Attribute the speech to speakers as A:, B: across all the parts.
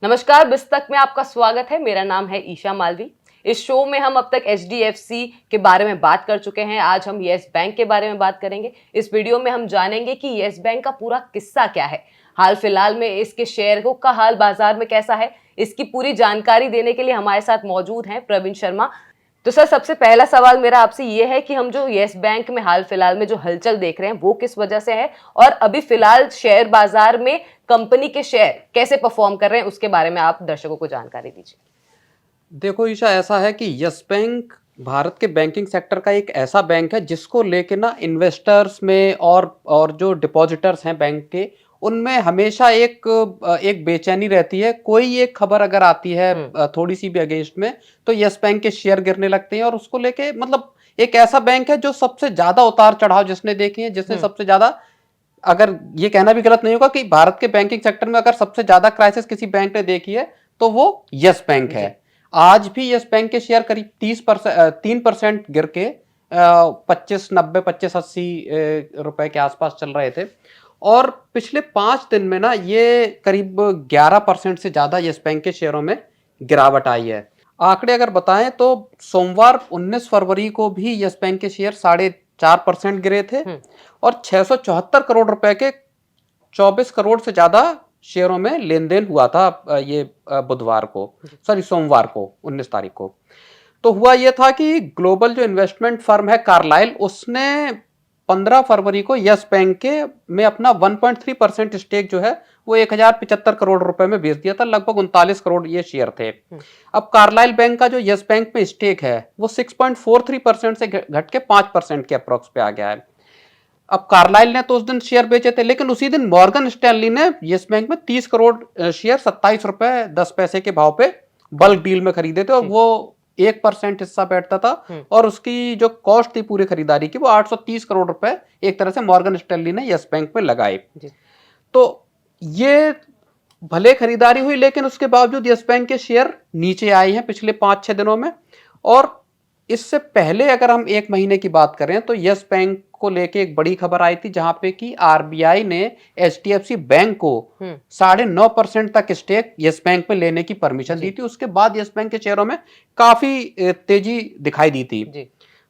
A: नमस्कार, बिस्तक में आपका स्वागत है। मेरा नाम है ईशा मालवी। इस शो में हम अब तक एचडीएफसी के बारे में बात कर चुके हैं। आज हम येस बैंक के बारे में बात करेंगे। इस वीडियो में हम जानेंगे कि येस बैंक का पूरा किस्सा क्या है, हाल फिलहाल में इसके शेयरों का हाल बाजार में कैसा है। इसकी पूरी जानकारी देने के लिए हमारे साथ मौजूद हैं प्रवीण शर्मा। तो सर, सबसे पहला सवाल मेरा आपसे ये है कि हम जो येस बैंक में हाल फिलहाल में जो हलचल देख रहे हैं वो किस वजह से है, और अभी फिलहाल शेयर बाजार में कंपनी के शेयर कैसे परफॉर्म कर रहे हैं, उसके बारे में आप दर्शकों को जानकारी दीजिए।
B: देखो ईशा, ऐसा है कि यस बैंक भारत के बैंकिंग सेक्टर का एक ऐसा बैंक है जिसको लेके ना इन्वेस्टर्स में और जो डिपॉजिटर्स हैं बैंक के, उनमें हमेशा एक बेचैनी रहती है। कोई एक खबर अगर आती है थोड़ी सी भी अगेंस्ट में, तो यस बैंक के शेयर गिरने लगते हैं। और उसको लेके मतलब एक ऐसा बैंक है जो सबसे ज्यादा उतार चढ़ाव जिसने देखे हैं, जिसने सबसे ज्यादा, अगर ये कहना भी गलत नहीं होगा कि भारत के बैंकिंग सेक्टर में अगर सबसे ज्यादा क्राइसिस किसी बैंक ने देखी है तो वो यस बैंक है। आज भी यस बैंक के शेयर करीब 3% गिर के 2590 2580 रुपए के आसपास चल रहे थे। और पिछले 5 दिन में ना ये करीब 11% से ज्यादा यस बैंक के शेयरों में गिरावट आई है। आंकड़े अगर बताएं तो सोमवार 19 फरवरी को भी यस बैंक के शेयर 4.5% गिरे थे और 674 करोड़ रुपए के 24 करोड़ से ज्यादा शेयरों में लेन देन हुआ था। ये सोमवार को 19 तारीख को। तो हुआ ये था कि ग्लोबल जो इन्वेस्टमेंट फर्म है कार्लाइल, उसने 15 फरवरी को यस बैंक के में अपना 1.3% स्टेक जो है वो 1075 करोड़ रुपए में बेच दिया था। लगभग 39 करोड़ ये शेयर थे। अब कार्लाइल बैंक का जो यस बैंक में स्टेक है वो 6.43% से घट के 5% के अप्रोक्स पे आ गया है। अब कार्लाइल ने तो उस दिन शेयर बेचे थे, लेकिन उसी दिन मॉर्गन स्टैनली ने यस बैंक में 30 करोड़ शेयर 27 रुपए 10 पैसे के भाव पे बल्क डील में खरीदे थे। और वो 1% हिस्सा बैठता था और उसकी जो कॉस्ट थी पूरी खरीदारी की वो 830 करोड़ रुपए एक तरह से मॉर्गन स्टैनली ने यस बैंक में लगाए। तो ये भले खरीदारी हुई, लेकिन उसके बावजूद यस बैंक के शेयर नीचे आए हैं पिछले 5-6 दिनों में। और इससे पहले अगर हम एक महीने की बात करें तो यस बैंक को लेके एक बड़ी खबर आई थी, जहां पे कि आरबीआई ने एचडीएफसी बैंक को 9.5% तक स्टेक यस बैंक में लेने की परमिशन दी थी। उसके बाद यस बैंक के शेयरों में काफी तेजी दिखाई दी थी।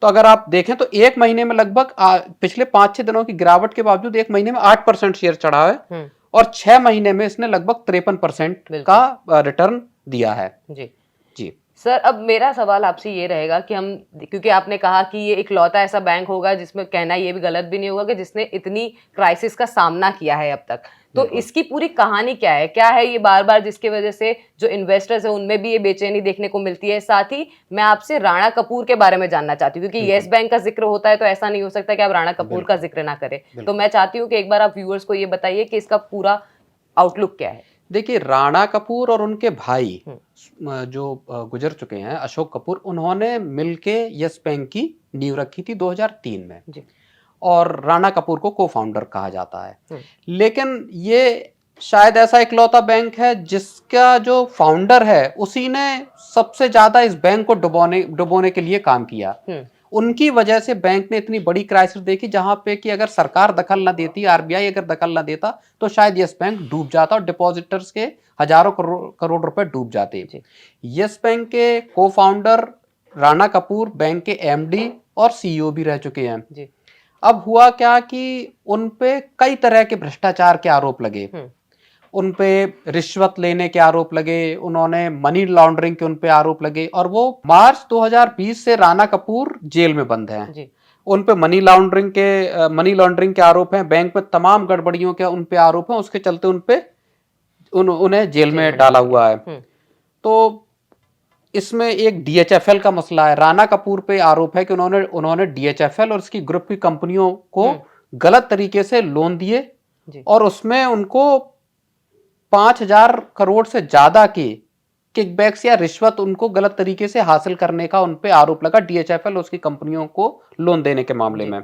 B: तो अगर आप देखें तो एक महीने में लगभग पिछले 5-6 दिनों की गिरावट के बावजूद एक महीने में 8% शेयर चढ़ा है और 6 महीने में इसने लगभग 53% का रिटर्न दिया है। जी
A: सर, अब मेरा सवाल आपसे ये रहेगा कि हम, क्योंकि आपने कहा कि ये इकलौता ऐसा बैंक होगा, जिसमें कहना ये भी गलत भी नहीं होगा कि जिसने इतनी क्राइसिस का सामना किया है अब तक, तो इसकी पूरी कहानी क्या है? क्या है ये बार बार जिसकी वजह से जो इन्वेस्टर्स है उनमें भी ये बेचैनी देखने को मिलती है? साथ ही मैं आपसे राणा कपूर के बारे में जानना चाहती हूँ, क्योंकि येस बैंक का जिक्र होता है तो ऐसा नहीं हो सकता कि आप राणा कपूर का जिक्र ना करें। तो मैं चाहती हूँ कि एक बार आप व्यूअर्स को ये बताइए कि इसका पूरा आउटलुक क्या है।
B: देखिए, राणा कपूर और उनके भाई जो गुजर चुके हैं, अशोक कपूर, उन्होंने मिलके यस बैंक की नींव रखी थी 2003 में और राणा कपूर को को-फाउंडर कहा जाता है। लेकिन ये शायद ऐसा इकलौता बैंक है जिसका जो फाउंडर है उसी ने सबसे ज्यादा इस बैंक को डुबोने के लिए काम किया। उनकी वजह से बैंक ने इतनी बड़ी क्राइसिस देखी, जहां पे कि अगर सरकार दखल ना देती, आरबीआई अगर दखल ना देता, तो शायद यस बैंक डूब जाता और डिपॉजिटर्स के हजारों करोड़ रुपए डूब जाते। यस बैंक के को फाउंडर राणा कपूर बैंक के एमडी और सीईओ भी रह चुके हैं। अब हुआ क्या कि उन पे कई तरह के भ्रष्टाचार के आरोप लगे, उन पे रिश्वत लेने के आरोप लगे, उन्होंने मनी लॉन्ड्रिंग के उन पे आरोप लगे और वो मार्च 2020 से राणा कपूर जेल में बंद हैं। उन पे मनी लॉन्ड्रिंग के आरोप हैं, बैंक में तमाम गड़बड़ियों के उन पे आरोप हैं, उसके चलते उन्हें जेल में डाला हुआ है। तो इसमें एक डीएचएफएल का मसला है। राणा कपूर पे आरोप है कि उन्होंने डीएचएफएल और उसकी ग्रुप की कंपनियों को गलत तरीके से लोन दिए और उसमें उनको 5,000 करोड़ से ज्यादा के किकबैक्स या रिश्वत उनको गलत तरीके से हासिल करने का उन पे आरोप लगा, डीएचएफएल उसकी कंपनियों को लोन देने के मामले में।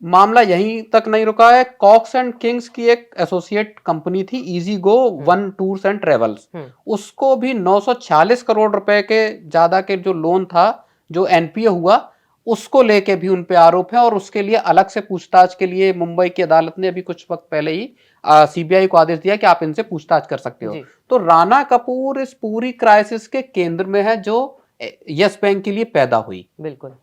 B: मामला यहीं तक नहीं रुका है। कॉक्स एंड किंग्स की एक एसोसिएट कंपनी थी, easy go one tours and travels, उसको भी 946 करोड़ रुपए के ज्यादा के जो लोन था, जो एनपीए हुआ, उसको लेके भी उन पे आरोप है और उसके लिए अलग से पूछताछ के लिए मुंबई की अदालत ने अभी कुछ वक्त पहले ही सीबीआई को आदेश दिया कि आप इनसे पूछताछ कर सकते हो।
A: जी।
B: तो राणा कपूर इस पूरी क्राइसिस के केंद्र में है जो यस बैंक के लिए पैदा हुई।
A: बिल्कुल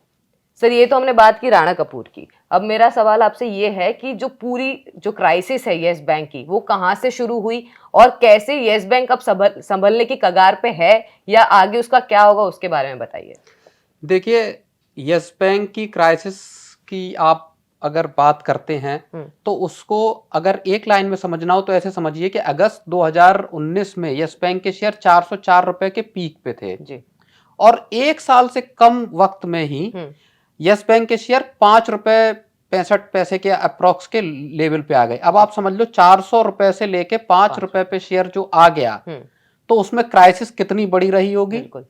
A: सर, ये तो हमने बात की राणा कपूर की। अब मेरा सवाल आपसे ये है कि जो पूरी जो क्राइसिस है यस बैंक की, वो कहाँ से शुरू हुई और कैसे यस बैंक अब संभलने की कगार पे है, या आगे उसका क्या होगा उसके बारे में बताइए।
B: देखिए, यस बैंक की क्राइसिस की आप अगर बात करते हैं तो उसको अगर एक लाइन में समझना हो तो ऐसे समझिए कि अगस्त 2019 में यस बैंक के शेयर 404 रुपए के पीक पे थे
A: जी।
B: और एक साल से कम वक्त में ही यस बैंक के शेयर 5 रुपए 65 पैसे के अप्रोक्स के लेवल पे आ गए। अब आप समझ लो 400 रुपए से लेके 5 रुपए पे शेयर जो आ गया, तो उसमें क्राइसिस कितनी बड़ी रही होगी।
A: बिल्कुल।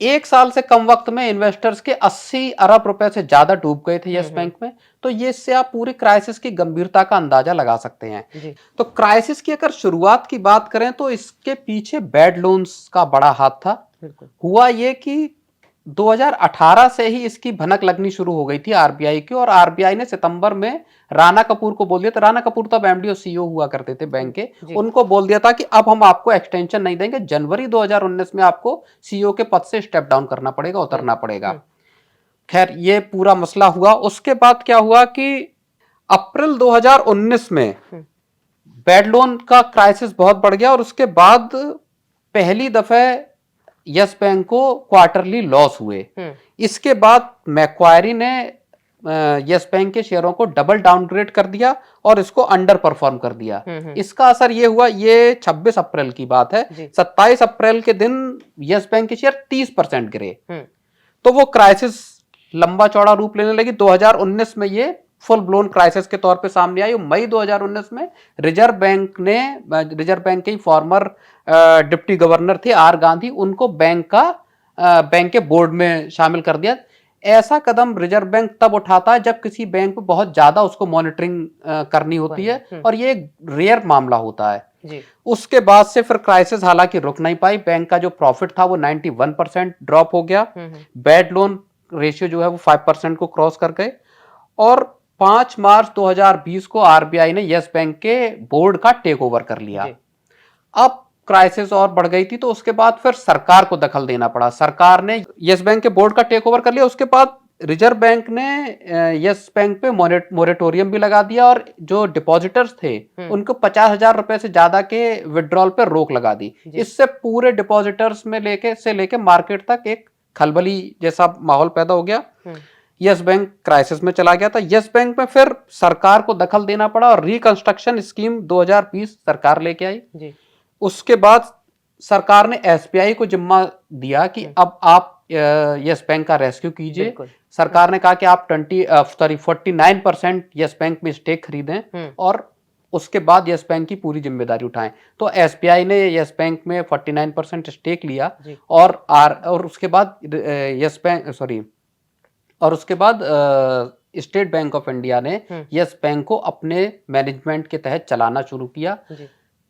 B: एक साल से कम वक्त में इन्वेस्टर्स के 80 अरब रुपए से ज्यादा डूब गए थे यस बैंक में। तो ये इससे आप पूरी क्राइसिस की गंभीरता का अंदाजा लगा सकते हैं।
A: जी।
B: तो क्राइसिस की अगर शुरुआत की बात करें तो इसके पीछे बैड लोन्स का बड़ा हाथ था।
A: बिल्कुल।
B: हुआ ये कि 2018 से ही इसकी भनक लगनी शुरू हो गई थी आरबीआई की, और आरबीआई ने सितंबर में राणा कपूर को बोल दिया था। राणा कपूर तब एमडी और सीईओ हुआ करते थे बैंक के। उनको बोल दिया था कि अब हम आपको एक्सटेंशन नहीं देंगे, जनवरी 2019 में आपको सीईओ के पद से स्टेप डाउन करना पड़ेगा, उतरना पड़ेगा। खैर, ये पूरा मसला हुआ। उसके बाद क्या हुआ कि अप्रैल 2019 में बैड लोन का क्राइसिस बहुत बढ़ गया और उसके बाद पहली दफे यस बैंक को क्वार्टरली लॉस हुए। इसके बाद मैक्वायरी ने यस बैंक के शेयरों को डबल डाउनग्रेड कर दिया और इसको अंडर परफॉर्म कर दिया। इसका असर ये हुआ, ये 26 अप्रैल की बात है, 27 अप्रैल के दिन यस बैंक के शेयर 30% गिरे। तो वो क्राइसिस लंबा चौड़ा रूप लेने लगी। 2019 में ये फुल ब्लोन क्राइसिस के तौर पे सामने आई। मई 2019 में रिजर्व बैंक के फॉर्मर डिप्टी गवर्नर थे आर गांधी, उनको बैंक के बोर्ड में शामिल कर दिया। ऐसा कदम रिजर्व बैंक तब उठाता है जब किसी बैंक में बहुत ज्यादा उसको मॉनिटरिंग करनी होती है, और ये एक रेयर मामला होता है। जी। उसके बाद से फिर क्राइसिस हालांकि रुक नहीं पाई। बैंक का जो प्रॉफिट था वो 91% ड्रॉप हो गया। बैड लोन रेशियो जो है वो 5% को क्रॉस कर गए, और 5 मार्च 2020 को आरबीआई ने यस बैंक के बोर्ड का टेक ओवर कर लिया। अब क्राइसिस और बढ़ गई थी, तो उसके बाद फिर सरकार को दखल देना पड़ा। सरकार ने यस बैंक के बोर्ड का टेक ओवर कर लिया। उसके बाद रिजर्व बैंक ने यस बैंक पे मोरेटोरियम भी लगा दिया, और जो डिपॉजिटर्स थे उनको 50,000 रुपए से ज्यादा के विड्रॉल पे रोक लगा दी। इससे पूरे डिपॉजिटर्स में लेके मार्केट तक एक खलबली जैसा माहौल पैदा हो गया। यस बैंक क्राइसिस में चला गया था। यस बैंक में फिर सरकार को दखल देना पड़ा और रिकंस्ट्रक्शन स्कीम 2020 सरकार लेके आई। जी। उसके बाद सरकार ने एसबीआई को जिम्मा दिया कि अब आप यस बैंक का रेस्क्यू कीजिए। सरकार ने कहा कि आप 49% यस बैंक में स्टेक खरीदें और उसके बाद यस बैंक की पूरी जिम्मेदारी उठाएं। तो एसबीआई ने यस बैंक में 49% स्टेक लिया, और उसके बाद स्टेट बैंक ऑफ इंडिया ने यस बैंक को अपने मैनेजमेंट के तहत चलाना शुरू किया।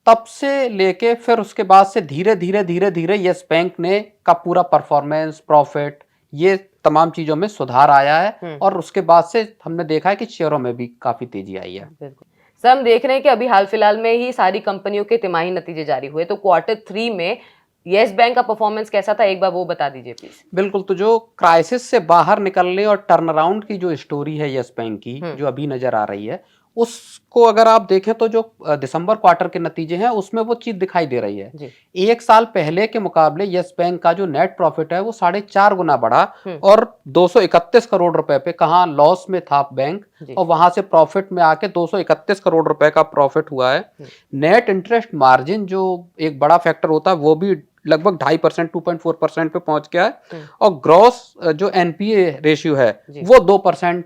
B: तब से लेके फिर उसके बाद से धीरे धीरे यस बैंक ने का पूरा परफॉर्मेंस, प्रॉफिट, ये तमाम चीजों में सुधार आया है, और उसके बाद से हमने देखा है कि शेयरों में भी काफी तेजी आई है।
A: सर, हम देख रहे हैं कि अभी हाल फिलहाल में ही सारी कंपनियों के तिमाही नतीजे जारी हुए, तो Q3 में यस बैंक का परफॉर्मेंस कैसा था, एक बार वो बता दीजिए प्लीज।
B: बिल्कुल। तो जो क्राइसिस से बाहर निकलने और टर्न अराउंड की जो स्टोरी है यस बैंक की, जो अभी नजर आ रही है, उसको अगर आप देखें तो जो दिसंबर क्वार्टर के नतीजे हैं उसमें वो चीज दिखाई दे रही है। एक साल पहले के मुकाबले यस बैंक का जो नेट प्रॉफिट है वो 4.5 गुना बढ़ा, और 231 करोड़ रुपए पे, कहाँ लॉस में था बैंक, और वहां से प्रॉफिट में आके 231 करोड़ रुपए का प्रॉफिट हुआ है। नेट इंटरेस्ट मार्जिन जो एक बड़ा फैक्टर होता है वो भी लगभग 2.5% 2.4% पे पहुंच गया है, और ग्रॉस जो एनपीए रेशियो है वो 2%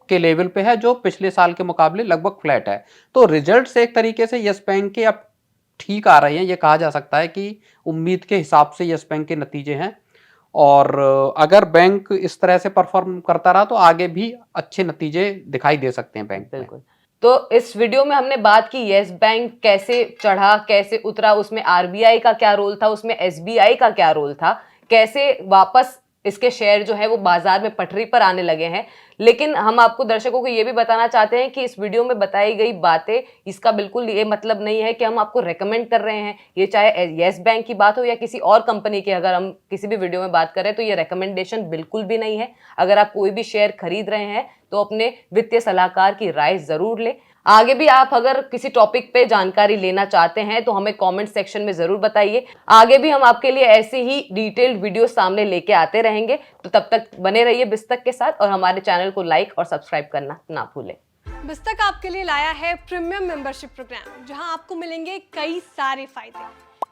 B: के लेवल पे है, जो पिछले साल के मुकाबले लगभग फ्लैट है। तो रिजल्ट्स एक तरीके से यस बैंक के अब ठीक आ रहे हैं। ये कहा जा सकता है कि उम्मीद के हिसाब से यस बैंक के नतीजे हैं, और अगर बैंक इस तरह से परफॉर्म करता रहा तो आगे भी अच्छे नतीजे दिखाई दे सकते हैं बैंक में।
A: तो इस वीडियो में हमने बात की यस बैंक कैसे चढ़ा, कैसे उतरा, उसमें आरबीआई का क्या रोल था, उसमें एसबीआई का क्या रोल था, कैसे वापस इसके शेयर जो है वो बाजार में पटरी पर आने लगे हैं। लेकिन हम आपको दर्शकों को ये भी बताना चाहते हैं कि इस वीडियो में बताई गई बातें, इसका बिल्कुल ये मतलब नहीं है कि हम आपको रेकमेंड कर रहे हैं। ये चाहे येस बैंक की बात हो या किसी और कंपनी की, अगर हम किसी भी वीडियो में बात करें तो ये रेकमेंडेशन बिल्कुल भी नहीं है। अगर आप कोई भी शेयर खरीद रहे हैं तो अपने वित्तीय सलाहकार की राय जरूर लें। आगे भी आप अगर किसी टॉपिक पे जानकारी लेना चाहते हैं तो हमें कमेंट सेक्शन में जरूर बताइए। आगे भी हम आपके लिए ऐसे ही डिटेल्ड वीडियो सामने लेके आते रहेंगे। तो तब तक बने रहिए बिस्तक के साथ और हमारे चैनल को लाइक और सब्सक्राइब करना ना भूलें।
C: बिस्तक आपके लिए लाया है प्रीमियम मेंबरशिप प्रोग्राम, जहां आपको मिलेंगे कई सारे फायदे,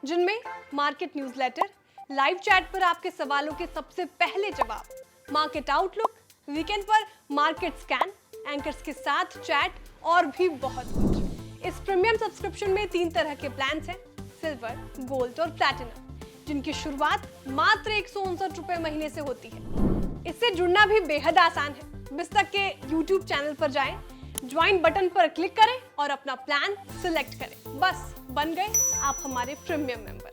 C: जिनमें मार्केट न्यूज़लेटर, लाइव चैट पर आपके सवालों के सबसे पहले जवाब, मार्केट आउटलुक, वीकेंड पर मार्केट स्कैन, एंकर्स के साथ चैट और भी बहुत कुछ। इस प्रीमियम सब्सक्रिप्शन में 3 तरह के प्लान्स हैं, सिल्वर, गोल्ड और प्लैटिनम, जिनकी शुरुआत मात्र 159 रुपए महीने से होती है। इससे जुड़ना भी बेहद आसान है। बिस्तक के YouTube चैनल पर जाएं, ज्वाइन बटन पर क्लिक करें और अपना प्लान सिलेक्ट करें। बस बन गए आप हमारे प्रीमियम मेंबर।